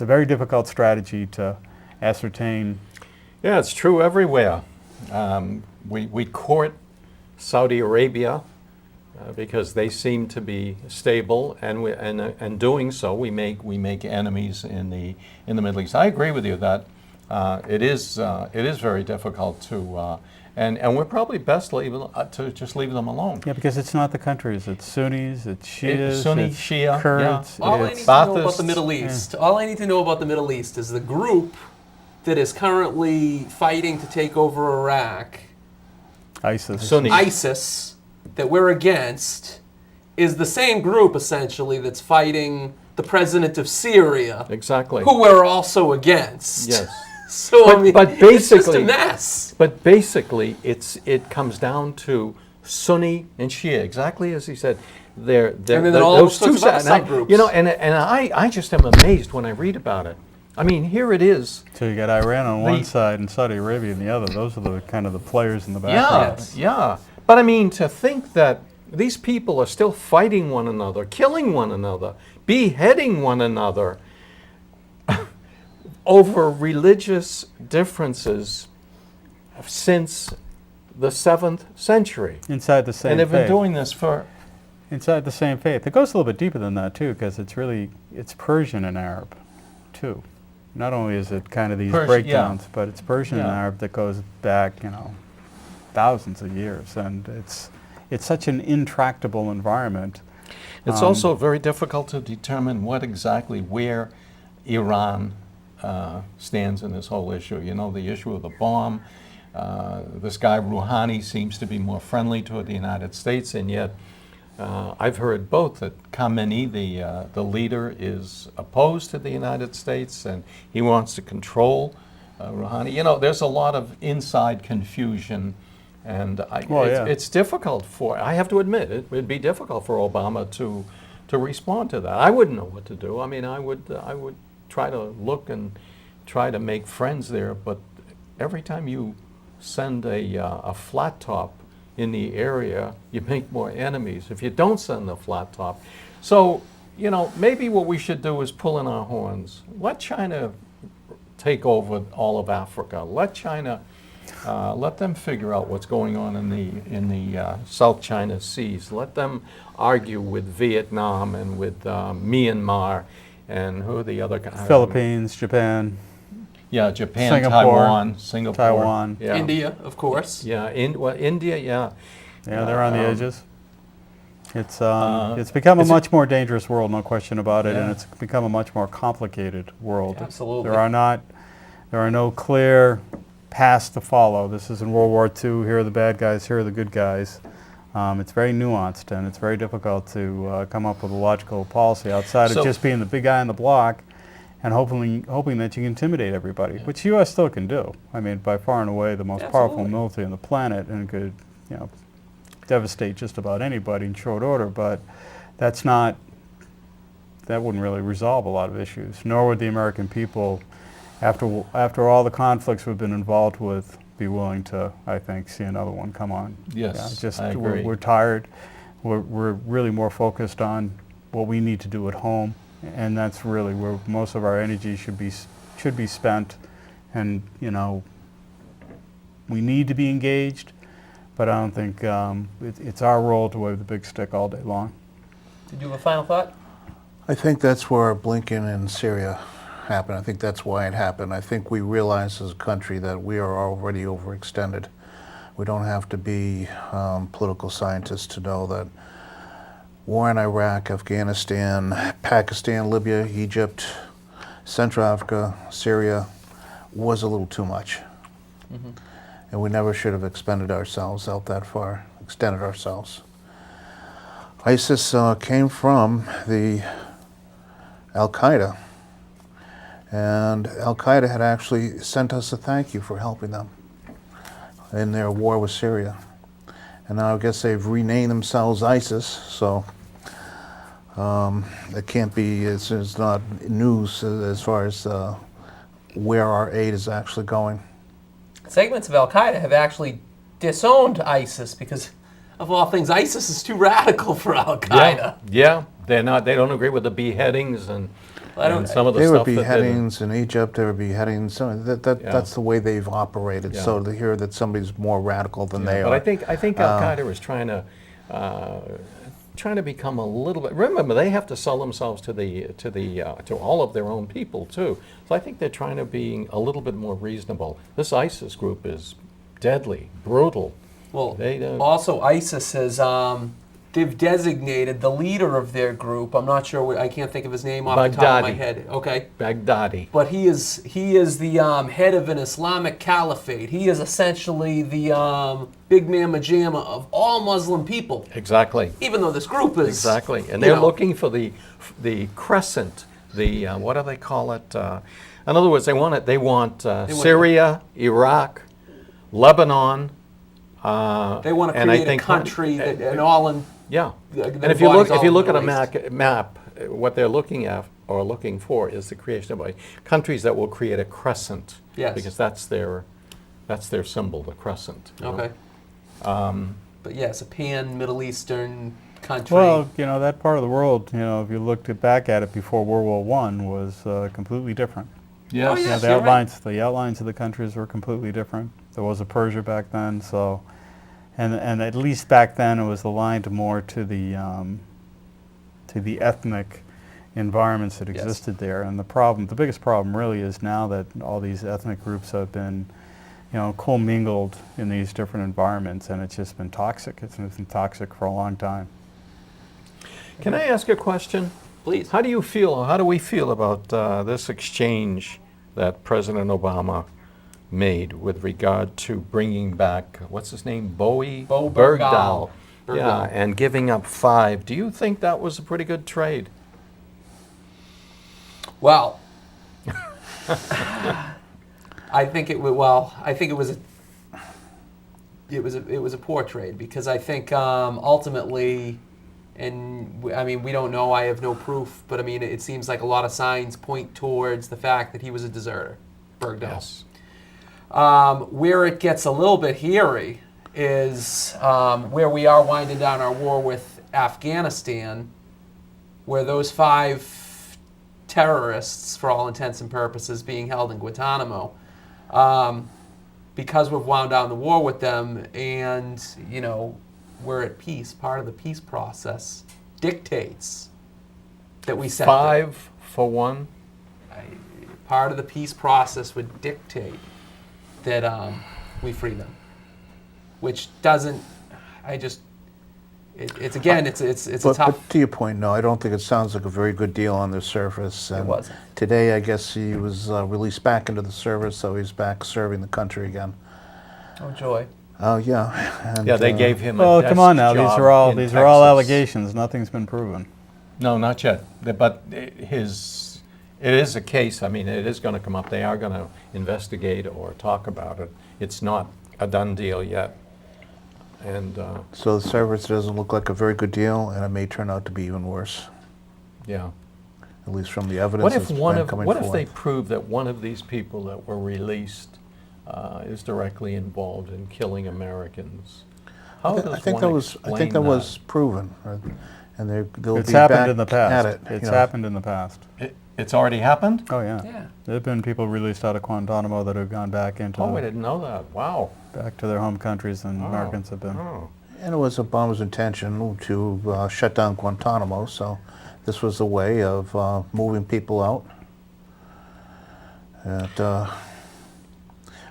a very difficult strategy to ascertain.
Yeah, it's true everywhere. We court Saudi Arabia because they seem to be stable, and doing so, we make enemies in the Middle East. I agree with you that it is very difficult to. And we're probably best to just leave them alone.
Yeah, because it's not the countries. It's Sunnis, it's Shias,
Sunni,
it's
Shia,
Kurds.
yeah.
All I need to know about the Middle East, all I need to know about the Middle East is the group that is currently fighting to take over Iraq,
ISIS.
Sunni.
ISIS, that we're against, is the same group essentially that's fighting the president of Syria,
Exactly.
who we're also against.
Yes.
So
But
it's just a
basically-
mess.
But basically, it comes down to Sunni and Shia, exactly as he said. They're
And then all
those two
sorts of other
sides.
subgroups.
And I just am amazed when I read about it. I mean, here it is.
So you got Iran on one side and Saudi Arabia on the other. Those are the kind of the players in the background.
Yes.
Yeah. But I mean, to think that these people are still fighting one another, killing one another, beheading one another over religious differences since the 7th century.
Inside the same
And they've been
faith.
doing this for...
Inside the same faith. It goes a little bit deeper than that too, because it's Persian and Arab too. Not only is it kind of these breakdowns, but it's Persian and Arab that goes back, thousands of years, and it's such an intractable environment.
It's also very difficult to determine where Iran stands in this whole issue. You know, the issue of the bomb. This guy Rouhani seems to be more friendly toward the United States, and yet I've heard both that Khamenei, the leader, is opposed to the United States and he wants to control Rouhani. You know, there's a lot of inside confusion, and it's difficult I have to admit, it would be difficult for Obama to respond to that. I wouldn't know what to do. I mean, I would try to look and try to make friends there, but every time you send a flat top in the area, you make more enemies if you don't send the flat top. So, you know, maybe what we should do is pull in our horns. Let China take over all of Africa. Let China, let them figure out what's going on in the South China Seas. Let them argue with Vietnam and with Myanmar and who are the other guys?
Philippines, Japan.
Yeah, Japan,
Singapore,
Singapore,
Taiwan.
yeah.
India, of course.
Yeah, India, yeah.
Yeah, they're on the edges. It's become a much more dangerous world, no question about it,
Yeah.
and it's become a much more complicated world.
Absolutely.
There are no clear paths to follow. This is in World War II. Here are the bad guys. Here are the good guys. It's very nuanced, and it's very difficult to come up with a logical policy outside of just being the big guy on the block and hoping that you can intimidate everybody, which the U.S. still can do. I mean, by far and away the most powerful military on the planet, and could, you know, devastate just about anybody in short order. But that wouldn't really resolve a lot of issues. Nor would the American people, after all the conflicts we've been involved with, be willing to, I think, see another one come on.
Yes,
I
agree.
We're tired. We're really more focused on what we need to do at home. And that's really where most of our energy should be spent. And, you know, we need to be engaged, but I don't think it's our role to wave the big stick all day long.
Did you have a final thought?
I think that's where Blinken in Syria happened. I think that's why it happened. I think we realize as a country that we are already overextended. We don't have to be political scientists to know that war in Iraq, Afghanistan, Pakistan, Libya, Egypt, Central Africa, Syria was a little too much. Mm-hmm. And we never should have extended ourselves out that far, extended ourselves. ISIS came from the Al-Qaeda, and Al-Qaeda had actually sent us a thank you for helping them in their war with Syria. And now I guess they've renamed themselves ISIS, so it can't be, it's not news as far as where our aid is actually going.
Segments of Al-Qaeda have actually disowned ISIS because, of all things, ISIS is too radical for Al-Qaeda.
Yeah, they don't agree with the beheadings and some of the
there
stuff.
There were beheadings in Egypt, there were beheadings, that's the way they've operated.
Yeah.
So to hear that somebody's more radical than they are.
But I think Al-Qaeda is trying to become a little bit. Remember, they have to sell themselves to all of their own people too. So I think they're trying to be a little bit more reasonable. This ISIS group is deadly, brutal.
Well, also ISIS has they've designated the leader of their group. I'm not sure. I can't think of his name off the top of my head. Okay.
Baghdadi.
But he is the head of an Islamic caliphate. He is essentially the big mamma jamma of all Muslim people.
Exactly.
Even though this group is
exactly, and they're looking for the crescent. The what do they call it? In other words, they want Syria, Iraq, Lebanon.
They want to create a country and all in.
Yeah, and if you look at a map, what they're looking at or looking for is the creation of countries that will create a crescent.
Yes.
Because that's their symbol, the crescent.
Okay. But yes, a pan-Middle Eastern country.
Well, you know, that part of the world, you know, if you looked back at it before World War I, was completely different.
Yes.
Oh, yes,
the outlines of the countries were completely different. There was a Persia back then, so, and at least back then it was aligned more to the ethnic environments that existed there. And the biggest problem really is now that all these ethnic groups have been, you know, commingled in these different environments, and it's just been toxic. It's been toxic for a long time.
Can I ask a question?
Please.
How do you feel, how do we feel about this exchange that President Obama made with regard to bringing back, what's his name,
Bo
Bergdahl?
Bergdahl.
Yeah, and giving up 5. Do you think that was a pretty good trade?
Well, I think it was. Well, I think it was a poor trade because I think ultimately, and I mean we don't know. I have no proof, but I mean it seems like a lot of signs point towards the fact that he was a deserter, Bergdahl.
Yes.
Where it gets a little bit hairy is where we are winding down our war with Afghanistan, where those 5 terrorists, for all intents and purposes, being held in Guantanamo, because we've wound down the war with them and, you know, we're at peace, part of the peace process dictates that we set
5 for 1?
part of the peace process would dictate that we free them, which doesn't. It's again, it's a tough.
But to your point, no, I don't think it sounds like a very good deal on the surface.
It
And
wasn't.
today, I guess he was released back into the service, so he's back serving the country again.
Oh joy!
Oh yeah. And,
Yeah, they gave him a
Well,
desk
come on now.
job
These are all
in
these are all
Texas.
allegations. Nothing's been proven.
No, not yet. But it is a case. I mean, it is going to come up. They are going to investigate or talk about it. It's not a done deal yet. And
So the service doesn't look like a very good deal, and it may turn out to be even worse,
yeah.
at least from the evidence
What if
that's
one
been
of
coming
what
forth.
if they prove that one of these people that were released is directly involved in killing Americans? How does
I think
one
that was
explain
was proven, and they'll
It's
be
happened
back
in the
at
past.
it.
It's
you know.
happened in the past.
It's already happened?
Oh yeah.
Yeah.
There have been people released out of Guantanamo that have gone back into
Oh, I didn't know that. Wow.
back to their home countries, and
Oh.
Americans have been.
Oh.
And it was Obama's intention to shut down Guantanamo, so this was a way of moving people out. And,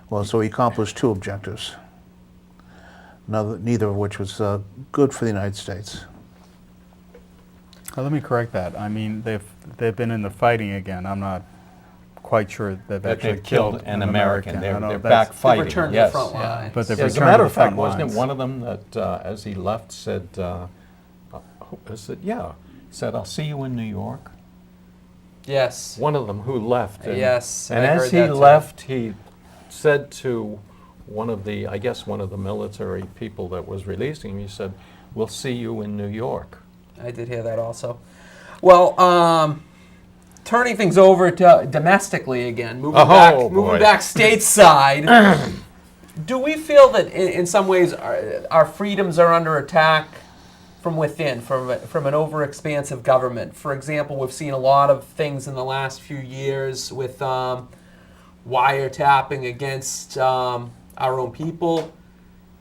well, so he accomplished 2 objectives, neither of which was good for the United States.
Let me correct that. I mean, they've been in the fighting again. I'm not quite sure they've
That
actually
they've killed an American.
I
They're
know
back
that's-
fighting.
returned to
yes.
the front line.
But they've
As a
returned
matter
to
of
the front
fact, wasn't it
lines.
one of them that, as he left, said, said, "I'll see you in New York."
Yes.
One of them who left.
Yes,
And
I
as
heard
he
that too.
left, he said to one of the military people that was releasing him, he said, "We'll see you in New York."
I did hear that also. Well, turning things over to domestically again, moving
boy.
back stateside. Do we feel that in some ways our freedoms are under attack from within, from an overexpansive government? For example, we've seen a lot of things in the last few years with wiretapping against our own people,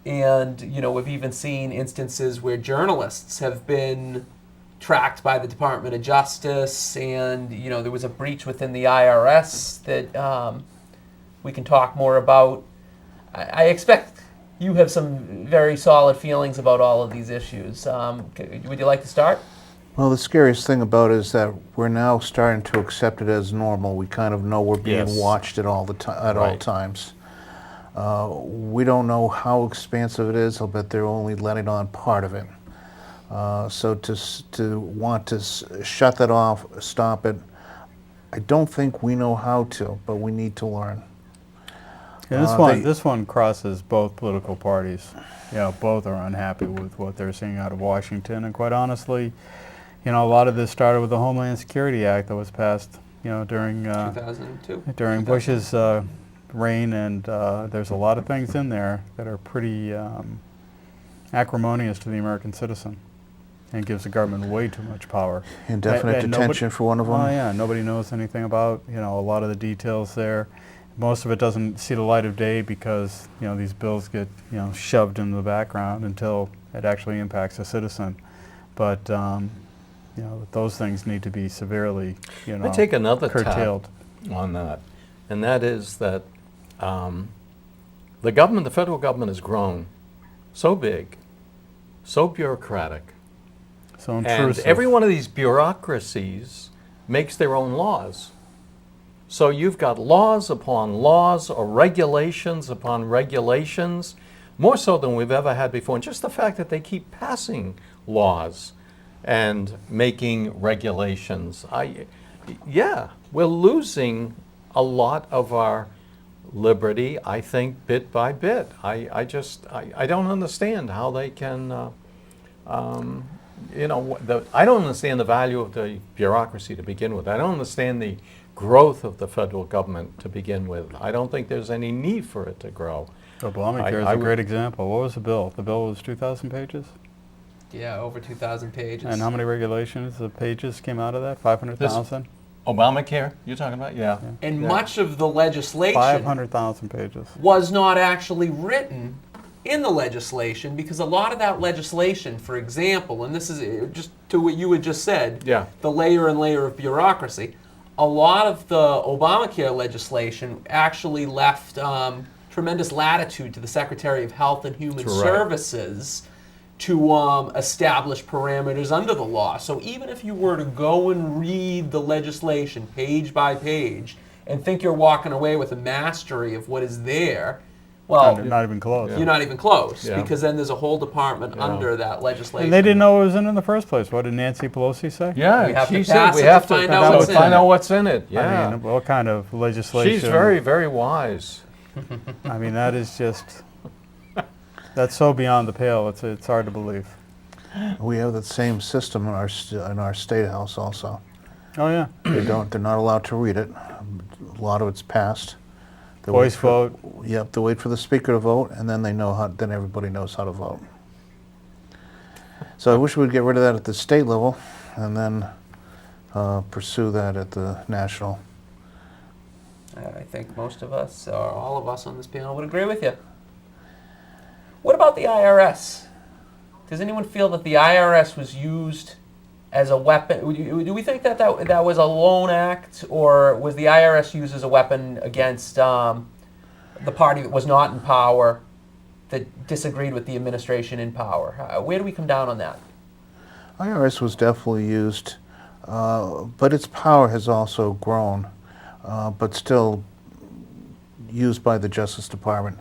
and we've even seen instances where journalists have been tracked by the Department of Justice, and there was a breach within the IRS that we can talk more about. I expect you have some very solid feelings about all of these issues. Would you like to start?
Well, the scariest thing about it is that we're now starting to accept it as normal. We kind of know we're being
Yes.
watched at all
Right.
times. We don't know how expansive it is. I'll bet they're only letting on part of it. So to want to shut that off, stop it, I don't think we know how to, but we need to learn.
Yeah,
they-
this one crosses both political parties. Both are unhappy with what they're seeing out of Washington, and quite honestly, a lot of this started with the Homeland Security Act that was passed, during
2002.
during Bush's reign, and there's a lot of things in there that are pretty acrimonious to the American citizen, and gives the government way too much power.
Indefinite
And
detention for one of them.
Oh yeah, nobody knows anything about a lot of the details there. Most of it doesn't see the light of day because these bills get shoved in the background until it actually impacts a citizen. But those things need to be severely
I take another
curtailed.
tap on that, and that is that the federal government has grown so big, so bureaucratic,
So
And
intrusive.
every one of these bureaucracies makes their own laws. So you've got laws upon laws or regulations upon regulations, more so than we've ever had before. And just the fact that they keep passing laws and making regulations. We're losing a lot of our liberty, I think, bit by bit. I don't understand how they can, I don't understand the value of the bureaucracy to begin with. I don't understand the growth of the federal government to begin with. I don't think there's any need for it to grow.
Obamacare is
I
a
would-
great example. What was the bill? The bill was 2,000 pages?
Yeah, over 2,000 pages.
And how many regulations of pages came out of that? 500,000?
Obamacare, you're talking about? Yeah.
And
Yeah.
much of the legislation
500,000 pages.
was not actually written in the legislation, because a lot of that legislation, for example, and this is just to what you had just said,
Yeah.
the layer and layer of bureaucracy, a lot of the Obamacare legislation actually left tremendous latitude to the Secretary of Health and Human
That's right.
Services to establish parameters under the law. So even if you were to go and read the legislation page by page and think you're walking away with a mastery of what is there, well,
Not even close.
you're not even close,
Yeah.
because then there's a whole department
Yeah.
under that legislation.
And they didn't know it was in the first place. What did Nancy Pelosi say?
Yeah,
We have to
she said
pass
we
it to
have to
find out what's in
find
it.
out what's in it. Yeah.
I mean, what kind of legislation?
She's very, very wise.
I mean, that is just, that's so beyond the pale. It's hard to believe.
We have that same system in our state house also.
Oh, yeah.
They're not allowed to read it. A lot of it's passed. They
Voice
wait for-
vote.
Yep, they wait for the speaker to vote, and then then everybody knows how to vote. So I wish we'd get rid of that at the state level, and then pursue that at the national.
I think most of us, or all of us on this panel, would agree with you. What about the IRS? Does anyone feel that the IRS was used as a weapon? Do we think that was a lone act, or was the IRS used as a weapon against the party that was not in power, that disagreed with the administration in power? Where do we come down on that?
IRS was definitely used, but its power has also grown, but still used by the Justice Department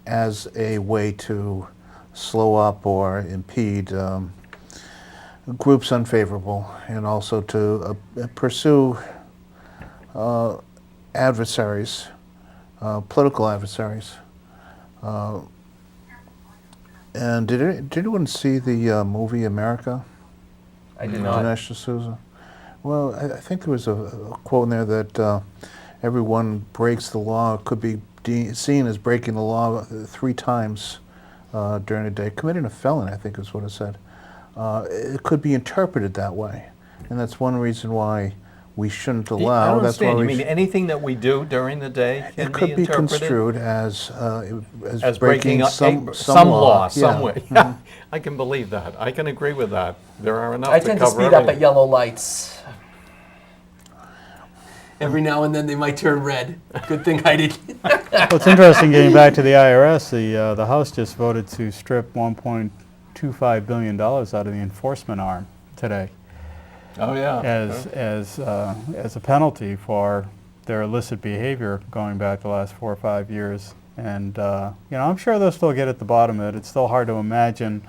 as a way to slow up or impede groups unfavorable, and also to pursue adversaries, political adversaries. And did anyone see the movie America?
I did not.
Dinesh D'Souza? Well, I think there was a quote in there that everyone breaks the law, could be seen as breaking the law 3 times during a day. Committing a felony, I think is what it said. It could be interpreted that way. And that's one reason why we shouldn't allow.
I don't
That's why
understand. You
we
mean anything that we do during the day can
it could be
interpreted
construed as
breaking
some
law,
Yeah.
some way.
Mhm.
I can believe that. I can agree with that. There are enough
I
to
tend to
cover
speed up at
everything.
yellow lights. Every now and then they might turn red. Good thing I didn't.
Well, it's interesting, getting back to the IRS, the House just voted to strip $1.25 billion out of the enforcement arm today
Oh, yeah.
as a penalty for their illicit behavior going back the last 4 or 5 years. And, I'm sure they'll still get at the bottom of it. It's still hard to imagine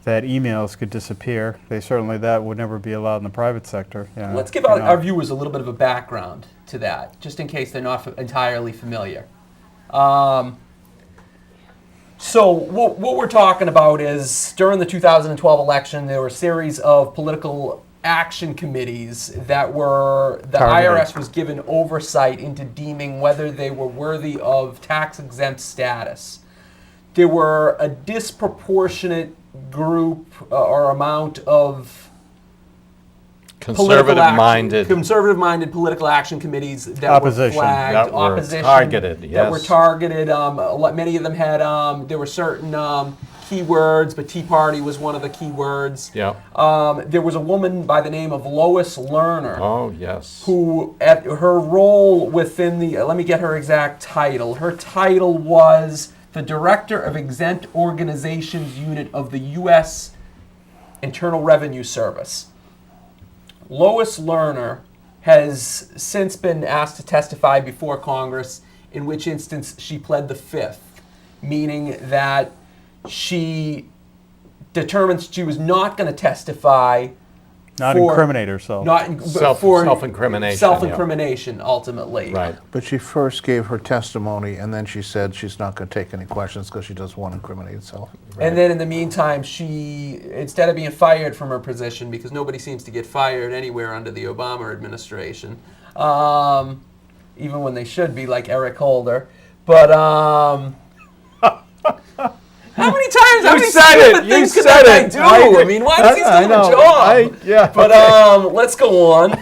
that emails could disappear. That would never be allowed in the private sector.
Let's give our viewers a little bit of a background to that, just in case they're not entirely familiar. So what we're talking about is, during the 2012 election, there were a series of political action committees that the
Targeted.
IRS was given oversight into deeming whether they were worthy of tax-exempt status. There were a disproportionate group or amount of conservative-minded political action committees that
Opposition.
were flagged,
That were
opposition,
targeted,
that were
yes.
targeted. Many of them had there were certain keywords, but Tea Party was one of the keywords.
Yeah.
There was a woman by the name of Lois Lerner,
Oh, yes.
who, at her role within let me get her exact title. Her title was the Director of Exempt Organizations Unit of the U.S. Internal Revenue Service. Lois Lerner has since been asked to testify before Congress, in which instance she pled the fifth, meaning that she determined she was not going to testify.
Not
for-
incriminate herself.
Not in, for
Self-incrimination,
Self-incrimination, ultimately.
Right.
But she first gave her testimony, and then she said she's not going to take any questions because she doesn't want to incriminate herself.
And then in the meantime, she, instead of being fired from her position, because nobody seems to get fired anywhere under the Obama administration, even when they should be, like Eric Holder. But how many times? How many stupid things could that guy do? I mean, why does he still have a job?
Yeah.
But let's go on.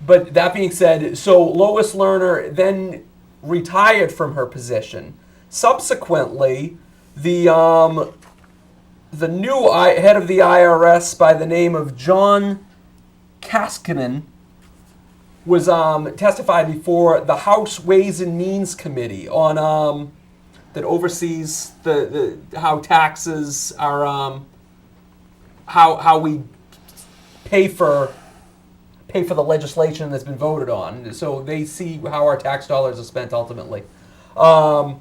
But that being said, so Lois Lerner then retired from her position. Subsequently, the new head of the IRS by the name of John Kaskinen was testified before the House Ways and Means Committee on that oversees the how taxes are how we pay for the legislation that's been voted on. So they see how our tax dollars are spent ultimately, and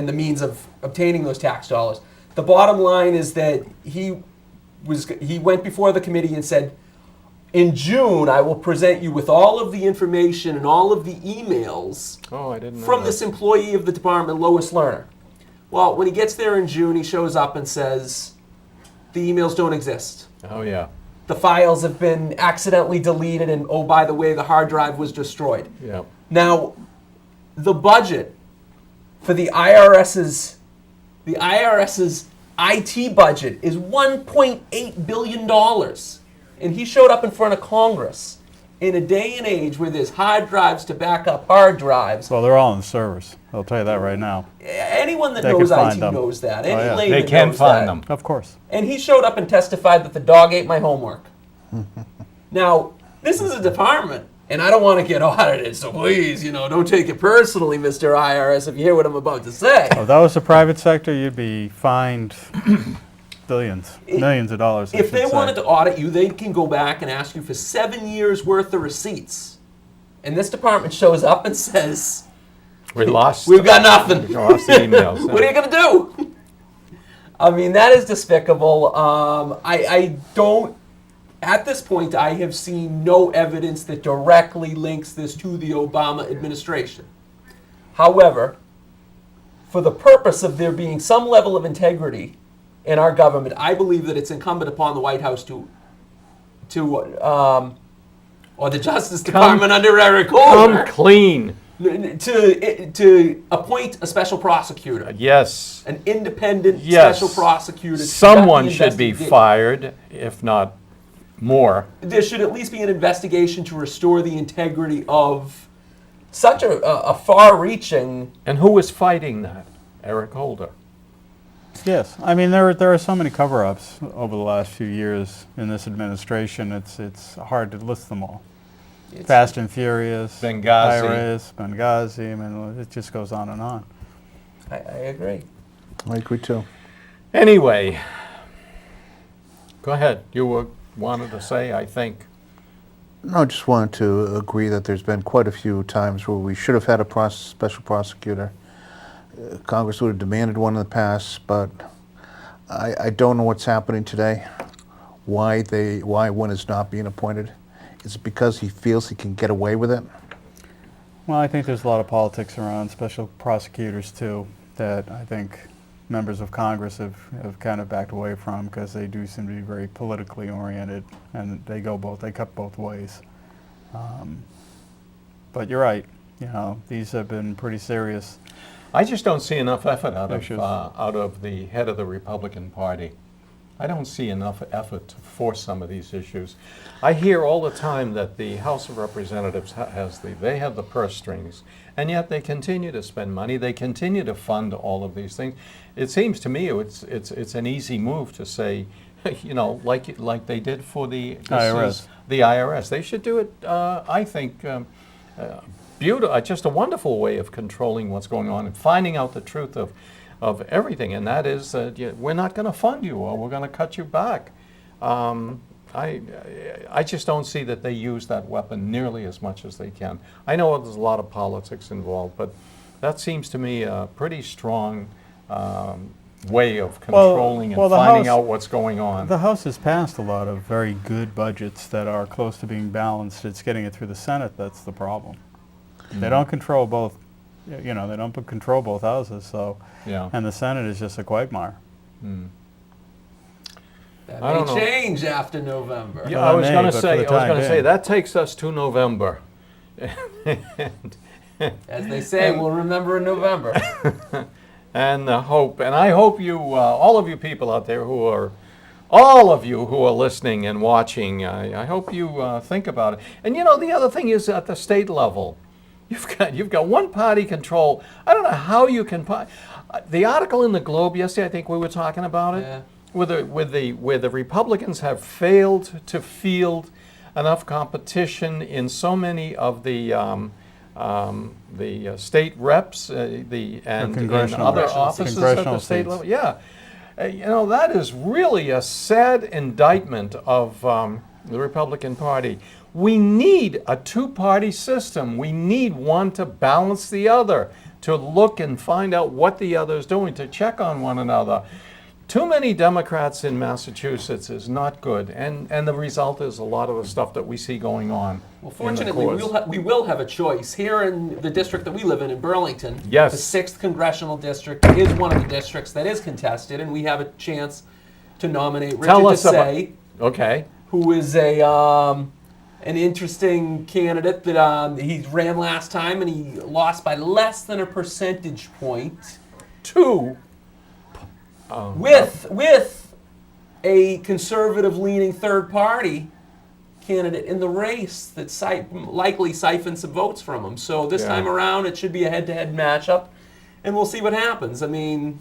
the means of obtaining those tax dollars. The bottom line is that he went before the committee and said, in June, I will present you with all of the information and all of the emails
I didn't know
from
that.
this employee of the department, Lois Lerner. Well, when he gets there in June, he shows up and says, the emails don't exist.
Oh, yeah.
The files have been accidentally deleted, and oh, by the way, the hard drive was destroyed.
Yeah.
Now, the budget for the IRS's IT budget is $1.8 billion. And he showed up in front of Congress in a day and age where there's hard drives to back up hard drives.
Well, they're all in servers. I'll tell you that right now.
Anyone that
They
knows
can find
IT
them.
knows that.
Oh,
Any
yeah.
layman
They can
knows
find
that.
them.
Of course.
And he showed up and testified that the dog ate my homework. Now, this is a department, and I don't want to get audited, so please, don't take it personally, Mr. IRS, if you hear what I'm about to say.
If that was the private sector, you'd be fined billions, millions of dollars.
If they wanted to audit you, they can go back and ask you for 7 years' worth of receipts. And this department shows up and says,
We lost.
we've got nothing.
We lost the emails.
What are you going to do? I mean, that is despicable. I don't, at this point, I have seen no evidence that directly links this to the Obama administration. However, for the purpose of there being some level of integrity in our government, I believe that it's incumbent upon the White House or the Justice Department under Eric Holder
Come clean.
to appoint a special prosecutor.
Yes.
An independent
Yes.
special prosecutor. to
Someone
conduct the
should be
investigation.
fired, if not more.
There should at least be an investigation to restore the integrity of such a far-reaching.
And who is fighting that? Eric Holder.
Yes, I mean there are so many cover-ups over the last few years in this administration. It's hard to list them all. Fast and Furious,
Benghazi.
IRS, Benghazi. I mean, it just goes on and on.
I agree.
I agree too.
Anyway, go ahead. You wanted to say, I think.
No, I just wanted to agree that there's been quite a few times where we should have had a special prosecutor. Congress would have demanded one in the past, but I don't know what's happening today. Why one is not being appointed? Is it because he feels he can get away with it?
Well, I think there's a lot of politics around special prosecutors too that I think members of Congress have kind of backed away from because they do seem to be very politically oriented and they cut both ways. But you're right, these have been pretty serious.
I just don't see enough effort out
Issues.
of the head of the Republican Party. I don't see enough effort to force some of these issues. I hear all the time that the House of Representatives they have the purse strings, and yet they continue to spend money. They continue to fund all of these things. It seems to me it's an easy move to say, like they did for the
IRS.
The IRS. They should do it. I think. Beautiful, just a wonderful way of controlling what's going on and finding out the truth of of everything, and that is we're not going to fund you or we're going to cut you back. I just don't see that they use that weapon nearly as much as they can. I know there's a lot of politics involved, but that seems to me a pretty strong way of controlling and finding out what's going on.
The House has passed a lot of very good budgets that are close to being balanced. It's getting it through the Senate that's the problem. They don't control both, they don't control both houses, so, and the Senate is just a quagmire.
That
I don't
may
know.
change after November.
Yeah, I was going to
but for the
say
time being.
that takes us to November.
As they say, we'll remember in November.
And I hope you, all of you people out there all of you who are listening and watching, I hope you think about it. And the other thing is at the state level, you've got one party control. I don't know how you can. The article in the Globe yesterday, I think we were talking about it, where the Republicans have failed to field enough competition in so many of the state reps, and other offices at the state level. Yeah, that is really a sad indictment of the Republican Party. We need a two-party system. We need one to balance the other, to look and find out what the other is doing, to check on one another. Too many Democrats in Massachusetts is not good, and the result is a lot of the stuff that we see going on.
Well, fortunately, we will have a choice. Here in the district that we live in Burlington,
yes,
the 6th Congressional District is one of the districts that is contested, and we have a chance to nominate Richard Desai, who is an interesting candidate that he ran last time, and he lost by less than a percentage point to with a conservative-leaning third-party candidate in the race that likely siphoned some votes from him. So this time around, it should be a head-to-head matchup, and we'll see what happens. I mean,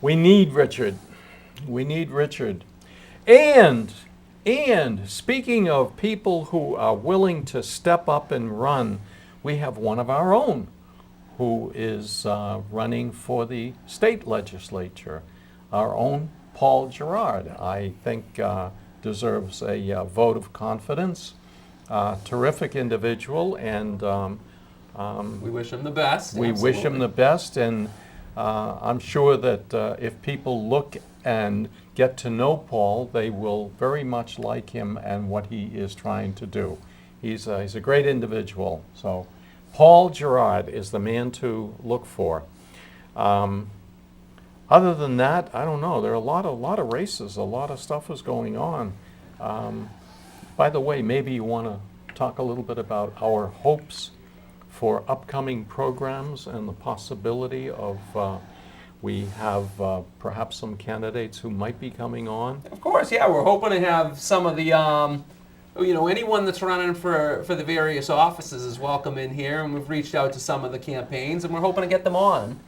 we need Richard. We need Richard. And speaking of people who are willing to step up and run, we have one of our own who is running for the state legislature. Our own Paul Gerard, I think, deserves a vote of confidence. Terrific individual, and
we wish him the best.
We wish him the best, and I'm sure that if people look and get to know Paul, they will very much like him and what he is trying to do. He's a great individual. So Paul Gerard is the man to look for. Other than that, I don't know. There are a lot of races. A lot of stuff is going on. By the way, maybe you want to talk a little bit about our hopes for upcoming programs and the possibility of we have perhaps some candidates who might be coming on.
Of course, yeah. We're hoping to have some of the anyone that's running for the various offices is welcome in here, and we've reached out to some of the campaigns, and we're hoping to get them on.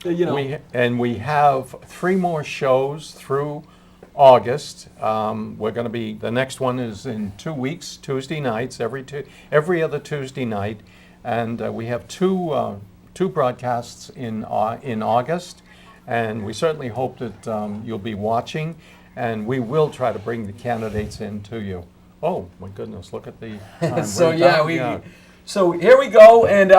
We have 3 more shows through August. We're going to be, the next one is in 2 weeks, Tuesday nights, every other Tuesday night, and we have two broadcasts in August, and we certainly hope that you'll be watching, and we will try to bring the candidates in to you. Oh my goodness! Look at the time.
So here we go, and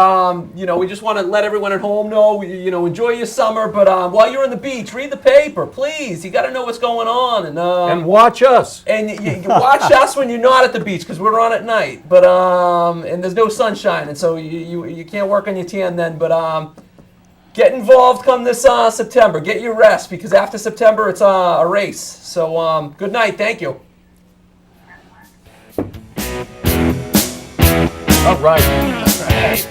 we just want to let everyone at home know, enjoy your summer, but while you're on the beach, read the paper, please. You got to know what's going on,
and watch us.
And you watch us when you're not at the beach, because we're on at night. But and there's no sunshine, and so you can't work on your tan then. But get involved come this September. Get your rest, because after September it's a race. So good night. Thank you.
All right.